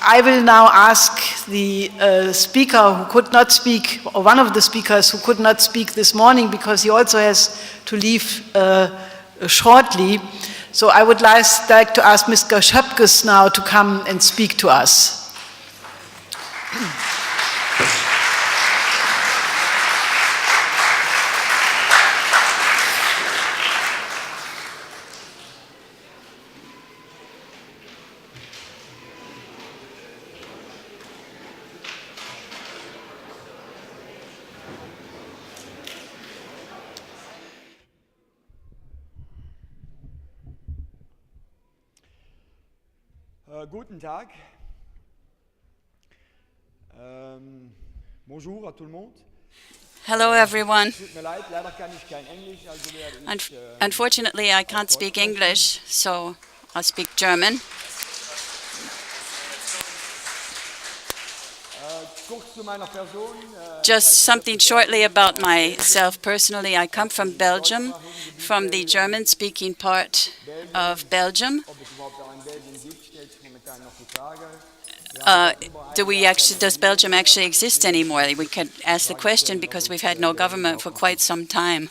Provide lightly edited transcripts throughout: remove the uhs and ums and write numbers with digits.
I will now ask the speaker who could not speak, or one of the speakers who could not speak this morning because he also has to leave shortly. So I would like to ask Mr. Schöpges now to come and speak to us. Guten Tag. Bonjour à tout le monde. Hello, everyone. Unfortunately, I can't speak English, so I'll speak German. Just something shortly about myself personally. I come from Belgium, from the German-speaking part of Belgium. Does Belgium actually exist anymore? We could ask the question because we've had no government for quite some time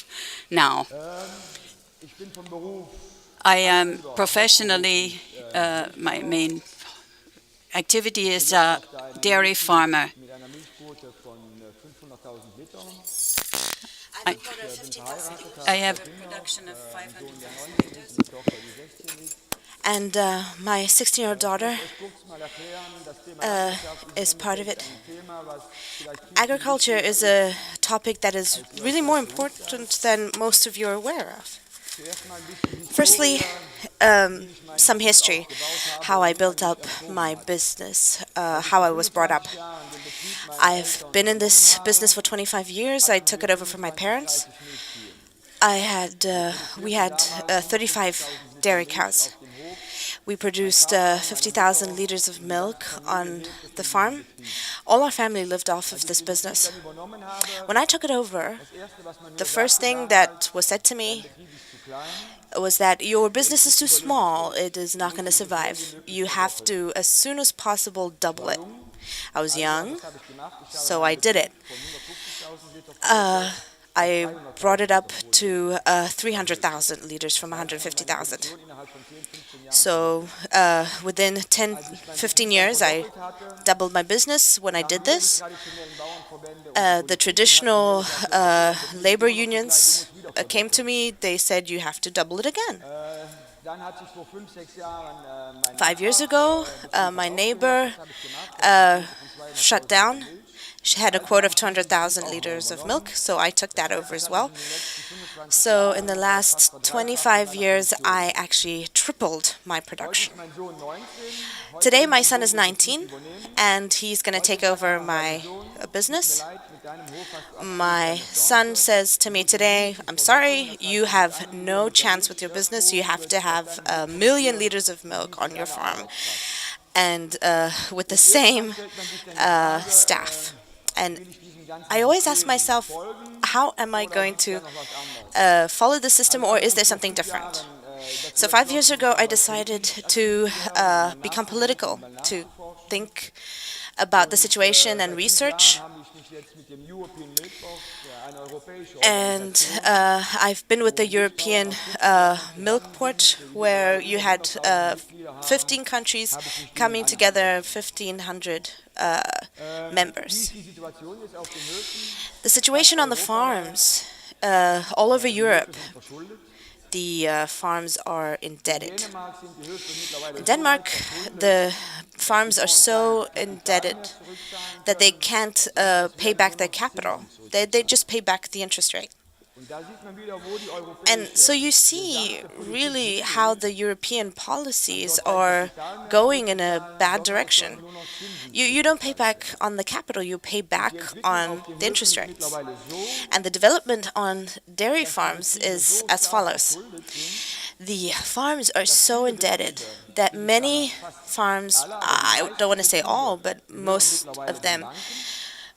now. I am professionally, my main activity is a dairy farmer. I have a production of 500,000 liters. And my 16-year-old daughter is part of it. Agriculture is a topic that is really more important than most of you are aware of. Firstly, some history, how I built up my business, how I was brought up. I've been in this business for 25 years. I took it over from my parents. We had 35 dairy cows. We produced 50,000 liters of milk on the farm. All our family lived off of this business. When I took it over, the first thing that was said to me was that your business is too small. It is not going to survive. You have to, as soon as possible, double it. I was young, so I did it. I brought it up to 300,000 liters from 150,000. So within 10, 15 years, I doubled my business. When I did this, the traditional labor unions came to me. They said, you have to double it again. 5 years ago, my neighbor shut down. She had a quota of 200,000 liters of milk, so I took that over as well. So in the last 25 years, I actually tripled my production. Today, my son is 19, and he's going to take over my business. My son says to me today, I'm sorry, you have no chance with your business. You have to have 1 million liters of milk on your farm, and with the same staff. And I always ask myself, how am I going to follow the system, or is there something different? So 5 years ago, I decided to become political, to think about the situation and research. And I've been with the European Milk Port, where you had 15 countries coming together, 1,500 members. The situation on the farms all over Europe, the farms are indebted. In Denmark, the farms are so indebted that they can't pay back their capital. They just pay back the interest rate. And so you see really how the European policies are going in a bad direction. You don't pay back on the capital, you pay back on the interest rates. And the development on dairy farms is as follows. The farms are so indebted that many farms, I don't want to say all, but most of them,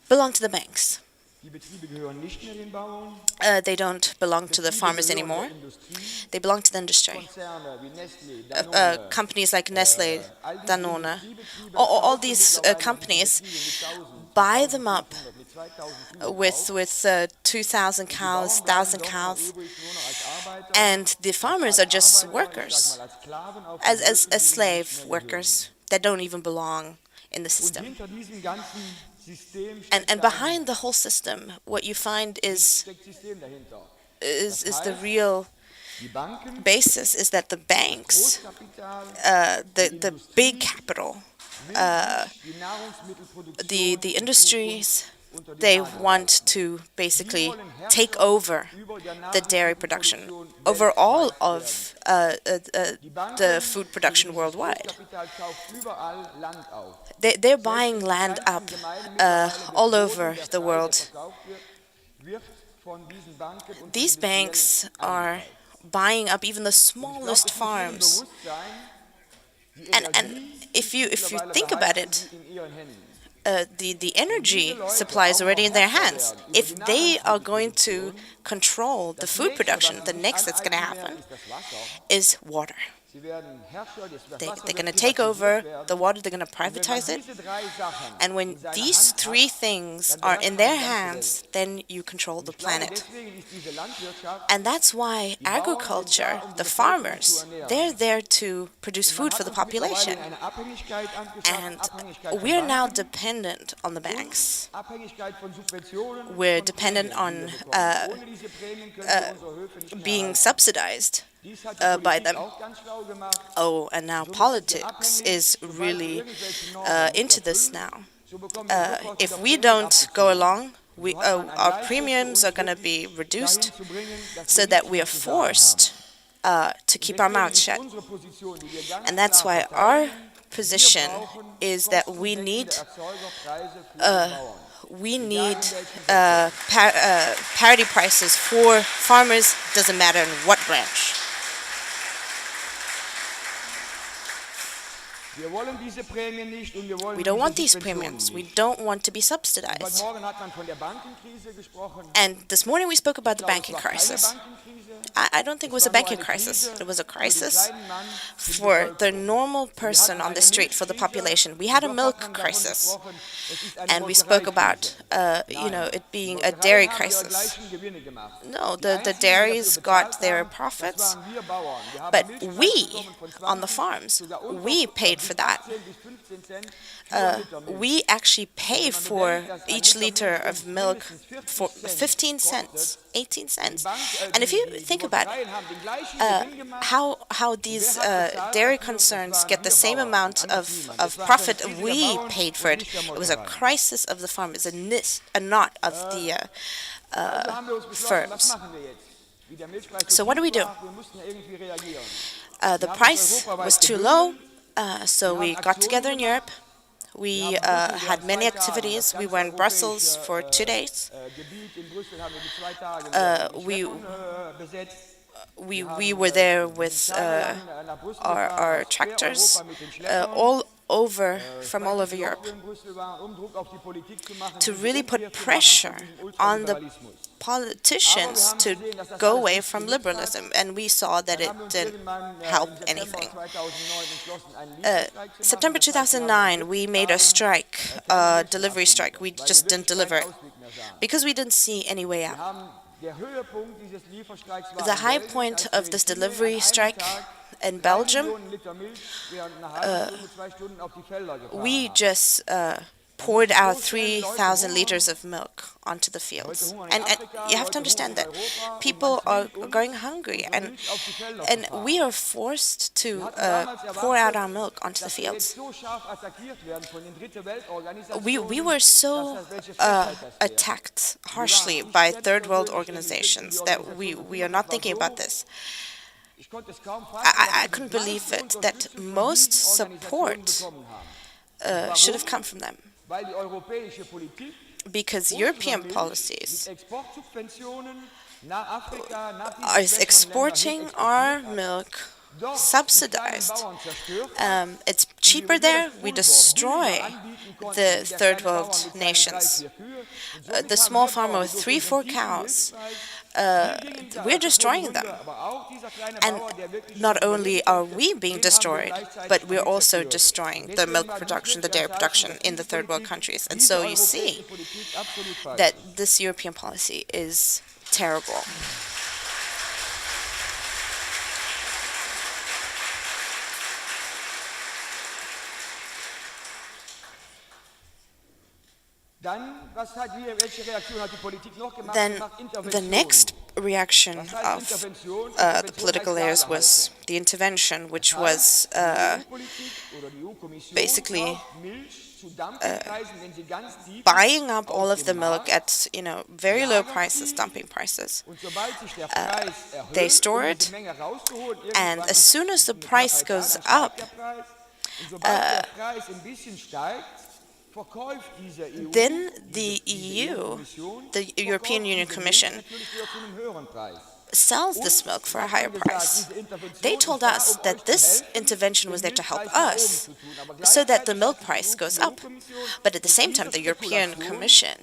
belong to the banks. They don't belong to the farmers anymore. They belong to the industry. Companies like Nestle, Danone, all these companies buy them up with 2,000 cows, 1,000 cows, and the farmers are just workers, as slave workers that don't even belong in the system. And behind the whole system, what you find is the real basis is that the banks, the big capital, the industries, they want to basically take over the dairy production, over all of the food production worldwide. They're buying land up all over the world. These banks are buying up even the smallest farms. And if you think about it, the energy supply is already in their hands. If they are going to control the food production, the next that's going to happen is water. They're going to take over the water, they're going to privatize it. And when these three things are in their hands, then you control the planet. And that's why agriculture, the farmers, they're there to produce food for the population. And we're now dependent on the banks. We're dependent on being subsidized by them. Oh, and now politics is really into this now. If we don't go along, our premiums are going to be reduced so that we are forced to keep our mouths shut. And that's why our position is that we need parity prices for farmers, doesn't matter in what branch. We don't want these premiums. We don't want to be subsidized. And this morning we spoke about the banking crisis. I don't think it was a banking crisis. It was a crisis for the normal person on the street, for the population. We had a milk crisis, and we spoke about it being a dairy crisis. No, the dairies got their profits, but we on the farms, we paid for that. We actually pay for each liter of milk for 15 cents, 18 cents. And if you think about how these dairy concerns get the same amount of profit we paid for it, it was a crisis of the farmers, a not of the firms. So what do we do? The price was too low. So we got together in Europe. We had many activities. We were in Brussels for 2 days. We were there with our tractors, from all over Europe, to really put pressure on the politicians to go away from liberalism, and we saw that it didn't help anything. September 2009, we made a strike, a delivery strike. We just didn't deliver it because we didn't see any way out. The high point of this delivery strike in Belgium, we just poured out 3,000 liters of milk onto the fields. And you have to understand that people are going hungry, and we are forced to pour out our milk onto the fields. We were so attacked harshly by third world organizations that we are not thinking about this. I couldn't believe it, that most support should have come from them. Because European policies are exporting our milk subsidized. It's cheaper there, we destroy the third world nations. The small farmer with 3-4 cows, we're destroying them. And not only are we being destroyed, but we're also destroying the milk production, the dairy production in the third world countries. And so you see that this European policy is terrible. Then the next reaction of the political layers was the intervention, which was basically buying up all of the milk at very low prices, dumping prices. They store it, and as soon as the price goes up, then the EU, the European Union Commission, sells this milk for a higher price. They told us that this intervention was there to help us so that the milk price goes up. But at the same time, the European Commission,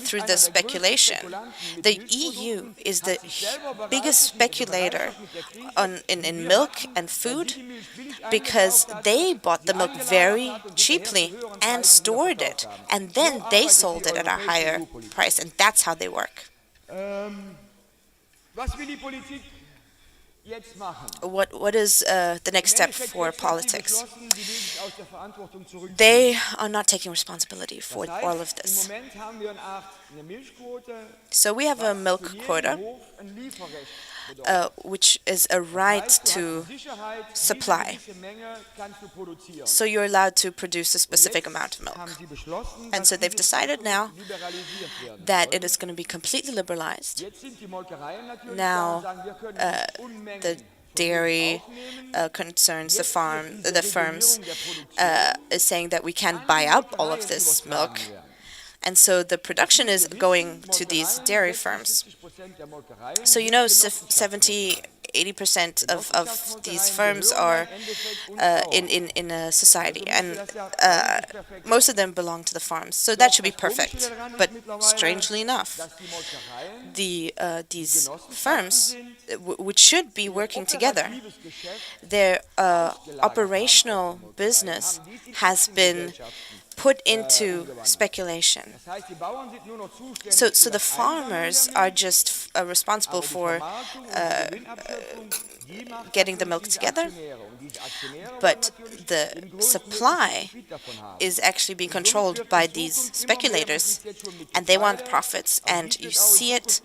through the speculation, the EU is the biggest speculator in milk and food because they bought the milk very cheaply and stored it, and then they sold it at a higher price, and that's how they work. What is the next step for politics? They are not taking responsibility for all of this. So we have a milk quota, which is a right to supply. So you're allowed to produce a specific amount of milk. And so they've decided now that it is going to be completely liberalized. Now the dairy concerns, the firms, is saying that we can't buy up all of this milk. And so the production is going to these dairy firms. So 70-80% of these firms are in a society, and most of them belong to the farms. So that should be perfect. But strangely enough, these firms, which should be working together, their operational business has been put into speculation. So the farmers are just responsible for getting the milk together, but the supply is actually being controlled by these speculators, and they want profits. And you see it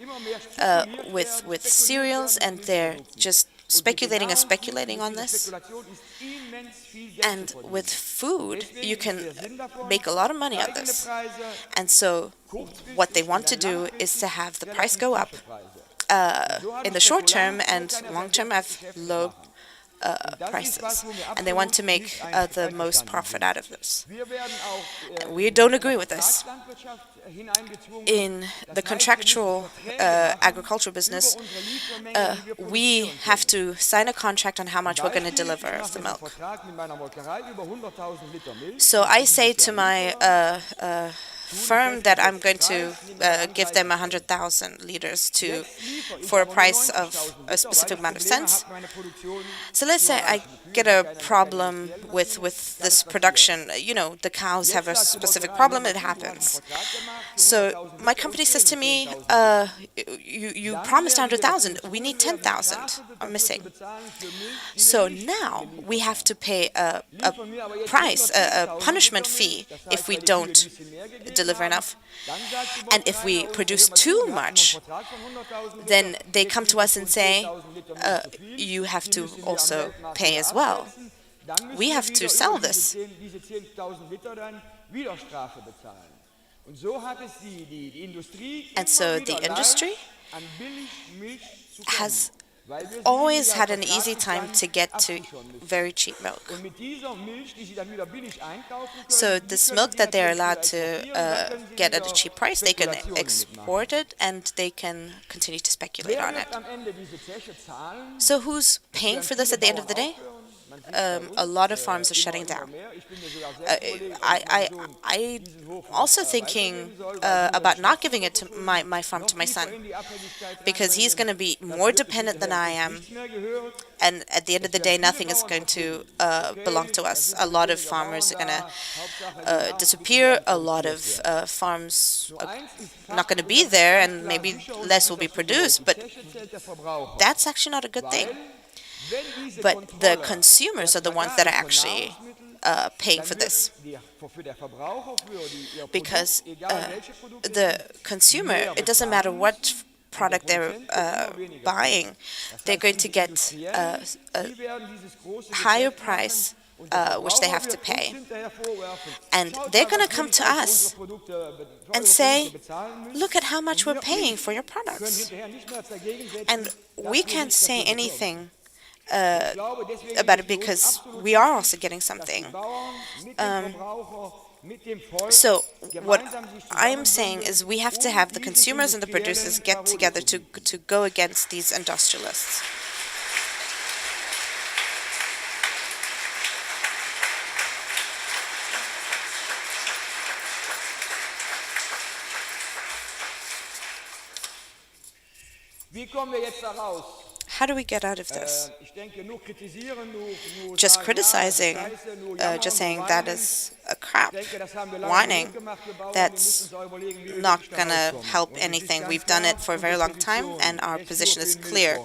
with cereals, and they're just speculating on this. And with food, you can make a lot of money on this. And so what they want to do is to have the price go up. In the short term and long term, have low prices. And they want to make the most profit out of this. We don't agree with this. In the contractual agricultural business, we have to sign a contract on how much we're going to deliver of the milk. So I say to my firm that I'm going to give them 100,000 liters for a price of a specific amount of cents. So let's say I get a problem with this production. The cows have a specific problem, it happens. So my company says to me, you promised 100,000, we need 10,000 are missing. So now we have to pay a price, a punishment fee if we don't deliver enough. And if we produce too much, then they come to us and say, you have to also pay as well. We have to sell this. And so the industry has always had an easy time to get to very cheap milk. So this milk that they're allowed to get at a cheap price, they can export it and they can continue to speculate on it. So who's paying for this at the end of the day? a lot of farms are shutting down. I also thinking about not giving it to my farm to my son, because he's going to be more dependent than I am, and at the end of the day, nothing is going to belong to us. A lot of farmers are going to disappear. A lot of farms are not going to be there, and maybe less will be produced. But that's actually not a good thing. But the consumers are the ones that are actually paying for this, because the consumer, it doesn't matter what product they're buying, they're going to get a higher price which they have to pay. And they're going to come to us and say, look at how much we're paying for your products. And we can't say anything about it, because we are also getting something. So what I'm saying is we have to have the consumers and the producers get together to go against these industrialists. How do we get out of this? Just criticizing, just saying that is a crap, whining, that's not going to help anything. We've done it for a very long time, and our position is clear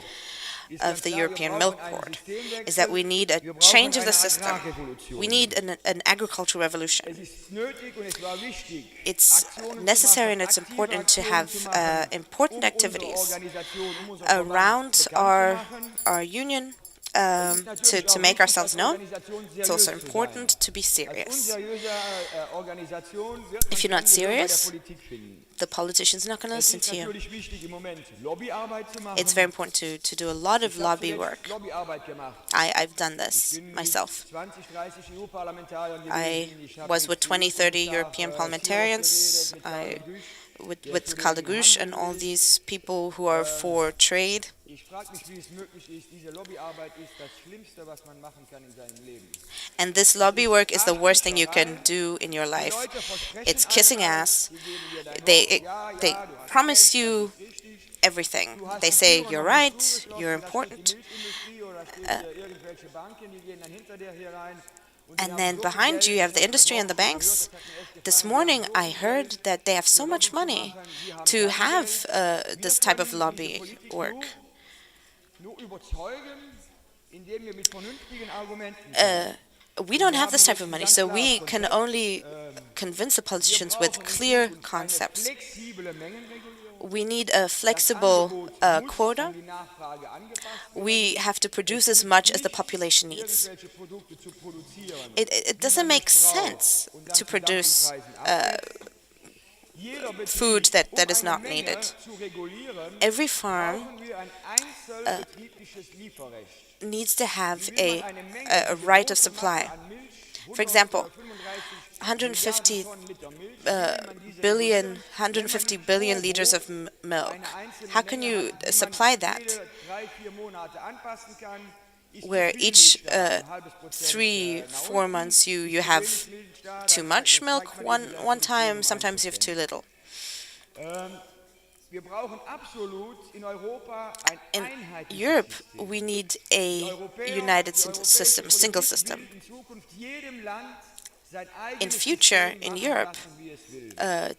of the European Milk Board, is that we need a change of the system. We need an agricultural revolution. It's necessary and it's important to have important activities around our union to make ourselves known. It's also important to be serious. If you're not serious, the politicians are not going to listen to you. It's very important to do a lot of lobby work. I've done this myself. I was with 20, 30 European parliamentarians, with Karl de Gucht and all these people who are for trade. And this lobby work is the worst thing you can do in your life. It's kissing ass. They promise you everything. They say you're right, you're important. And then behind you have the industry and the banks. This morning I heard that they have so much money to have this type of lobby work. We don't have this type of money, so we can only convince the politicians with clear concepts. We need a flexible quota. We have to produce as much as the population needs. It doesn't make sense to produce food that is not needed. Every farm needs to have a right of supply. For example, 150 billion liters of milk. How can you supply that? Where each 3-4 months you have too much milk one time, sometimes you have too little. In Europe, we need a united system, single system. In future, in Europe,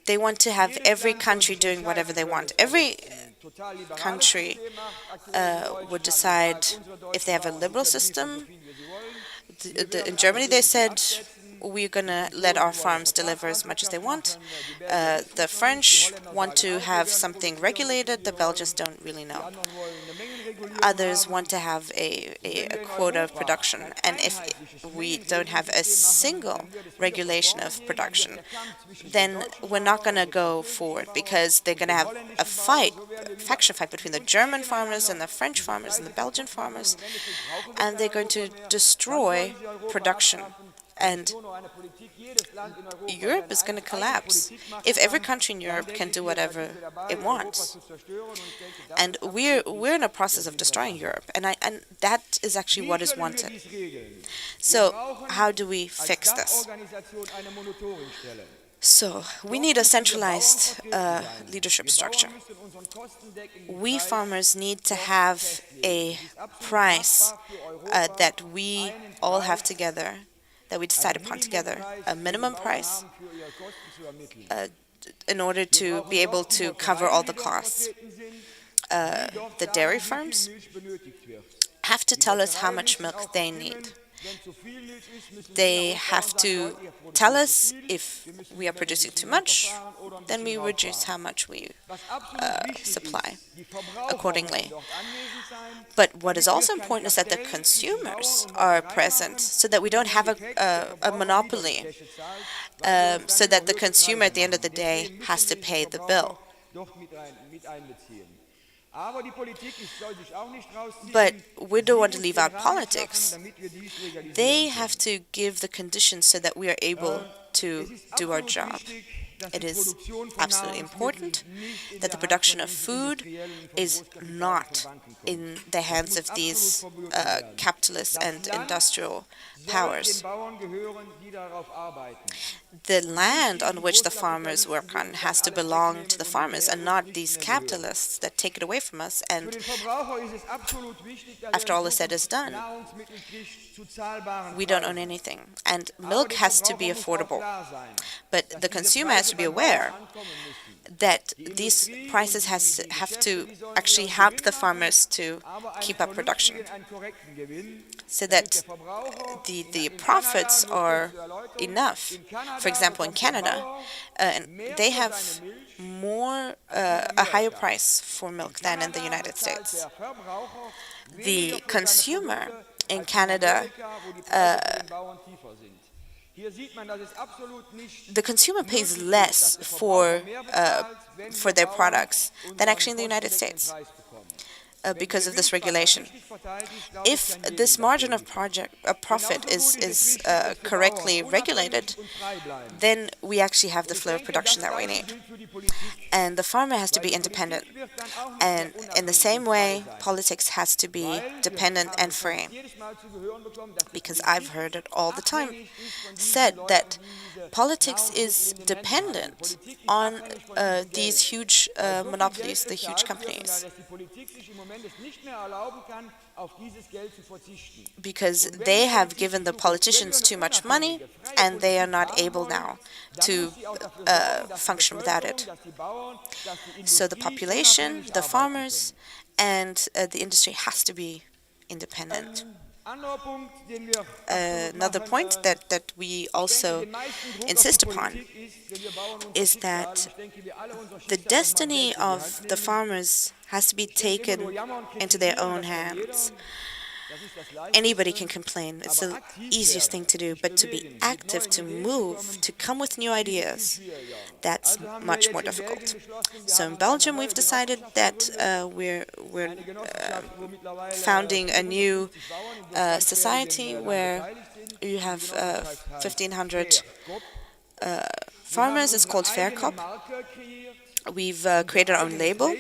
they want to have every country doing whatever they want. Every country would decide if they have a liberal system. In Germany, they said, we're going to let our farms deliver as much as they want. The French want to have something regulated. The Belgians don't really know. Others want to have a quota of production. And if we don't have a single regulation of production, then we're not going to go forward, because they're going to have a faction fight between the German farmers and the French farmers and the Belgian farmers, and they're going to destroy production. And Europe is going to collapse if every country in Europe can do whatever it wants. And we're in a process of destroying Europe, and that is actually what is wanted. So how do we fix this? So we need a centralized leadership structure. We farmers need to have a price that we all have together, that we decide upon together, a minimum price in order to be able to cover all the costs. The dairy farms have to tell us how much milk they need. They have to tell us if we are producing too much, then we reduce how much we supply accordingly. But what is also important is that the consumers are present so that we don't have a monopoly, so that the consumer at the end of the day has to pay the bill. But we don't want to leave out politics. They have to give the conditions so that we are able to do our job. It is absolutely important that the production of food is not in the hands of these capitalist and industrial powers. The land on which the farmers work on has to belong to the farmers and not these capitalists that take it away from us. And after all is said is done, we don't own anything. And milk has to be affordable. But the consumer has to be aware that these prices have to actually help the farmers to keep up production, so that the profits are enough. For example, in Canada, they have a higher price for milk than in the United States. The consumer in Canada, the consumer pays less for their products than actually in the United States because of this regulation. If this margin of profit is correctly regulated, then we actually have the flow of production that we need. And the farmer has to be independent. And in the same way, politics has to be dependent and free. Because I've heard it all the time said that politics is dependent on these huge monopolies, the huge companies, because they have given the politicians too much money and they are not able now to function without it. So the population, the farmers, and the industry has to be independent. Another point that we also insist upon is that the destiny of the farmers has to be taken into their own hands. Anybody can complain. It's the easiest thing to do, but to be active, to move, to come with new ideas, that's much more difficult. So in Belgium, we've decided that we're founding a new society where you have 1,500 farmers. It's called Faircop. We've created our own label.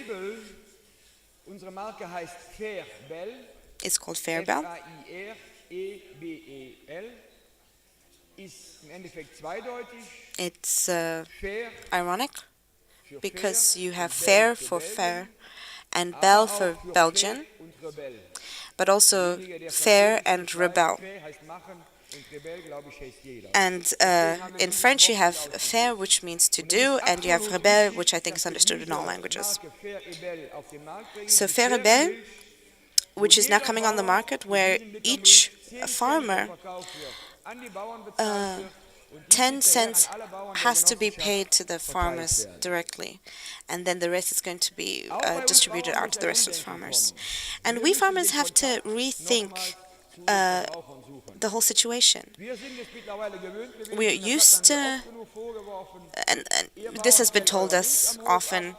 It's called Fairbel. It's ironic because you have fair for fair and belle for Belgian, but also fair and rebel. And in French you have faire, which means to do, and you have rebelle, which I think is understood in all languages. So Faire Rebelle, which is now coming on the market, where each farmer 10 cents has to be paid to the farmers directly, and then the rest is going to be distributed out to the rest of the farmers. And we farmers have to rethink the whole situation. We're used to, and this has been told us often,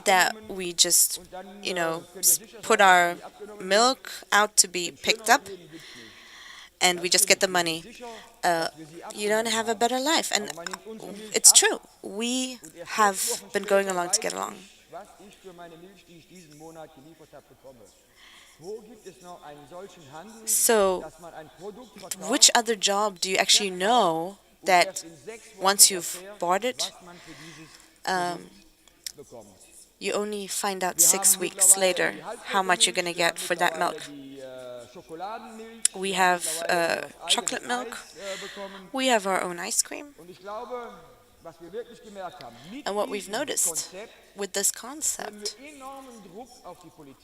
that we just, put our milk out to be picked up, and we just get the money, you don't have a better life. And it's true. We have been going along to get along. So, which other job do you actually know that once you've bought it, you only find out 6 weeks later how much you're going to get for that milk? We have chocolate milk. We have our own ice cream. And what we've noticed with this concept,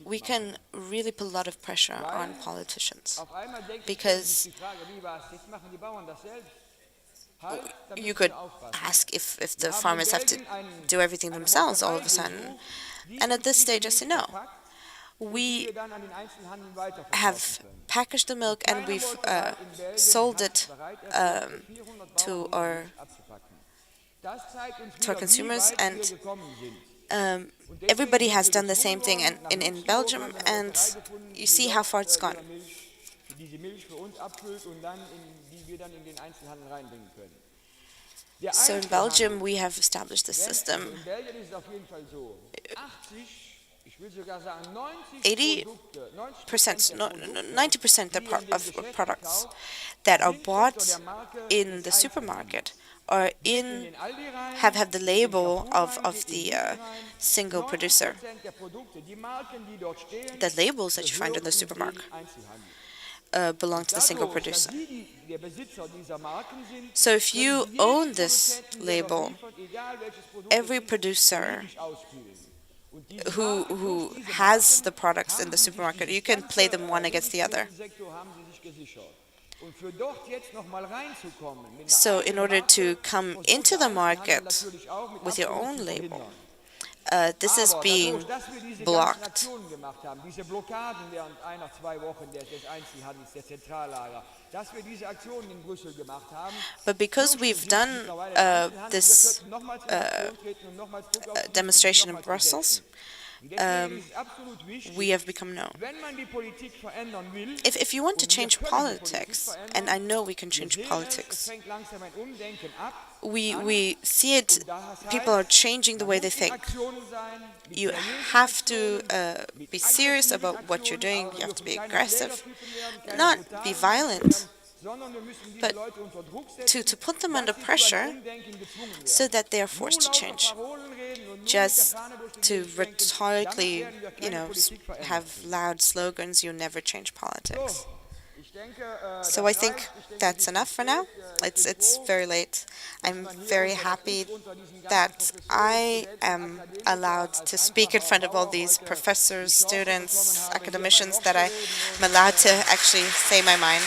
we can really put a lot of pressure on politicians, because you could ask if the farmers have to do everything themselves all of a sudden. And at this stage, I say no. We have packaged the milk and we've sold it to our consumers, and everybody has done the same thing in Belgium, and you see how far it's gone. So in Belgium, we have established a system. 80%, 90% of products that are bought in the supermarket are have the label of the single producer. The labels that you find in the supermarket belong to the single producer. So if you own this label, every producer who has the products in the supermarket, you can play them one against the other. So in order to come into the market with your own label, this is being blocked. But because we've done this demonstration in Brussels, we have become known. If you want to change politics, and I know we can change politics, we see it, people are changing the way they think. You have to be serious about what you're doing, you have to be aggressive, not be violent, but to put them under pressure so that they are forced to change. Just to rhetorically, have loud slogans, you never change politics. So I think that's enough for now. It's very late. I'm very happy that I am allowed to speak in front of all these professors, students, academicians, that I'm allowed to actually say my mind.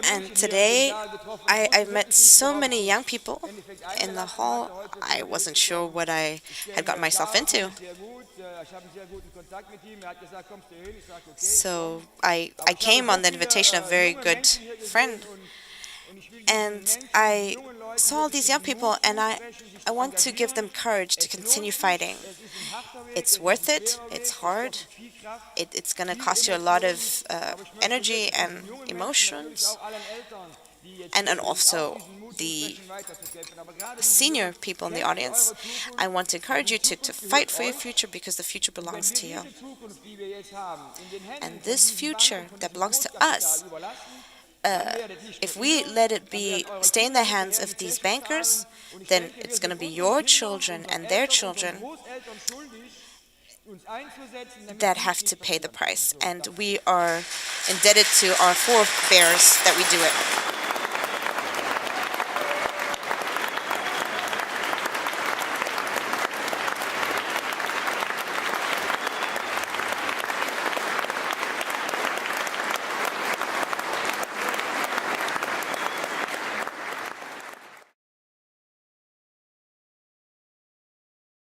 And today, I met so many young people in the hall. I wasn't sure what I had got myself into. So I came on the invitation of a very good friend. And I saw all these young people, and I want to give them courage to continue fighting. It's worth it. It's hard. It's going to cost you a lot of energy and emotions. And also the senior people in the audience, I want to encourage you to fight for your future, because the future belongs to you. And this future that belongs to us, if we let it stay in the hands of these bankers, then it's going to be your children and their children that have to pay the price. And we are indebted to our forebears that we do it.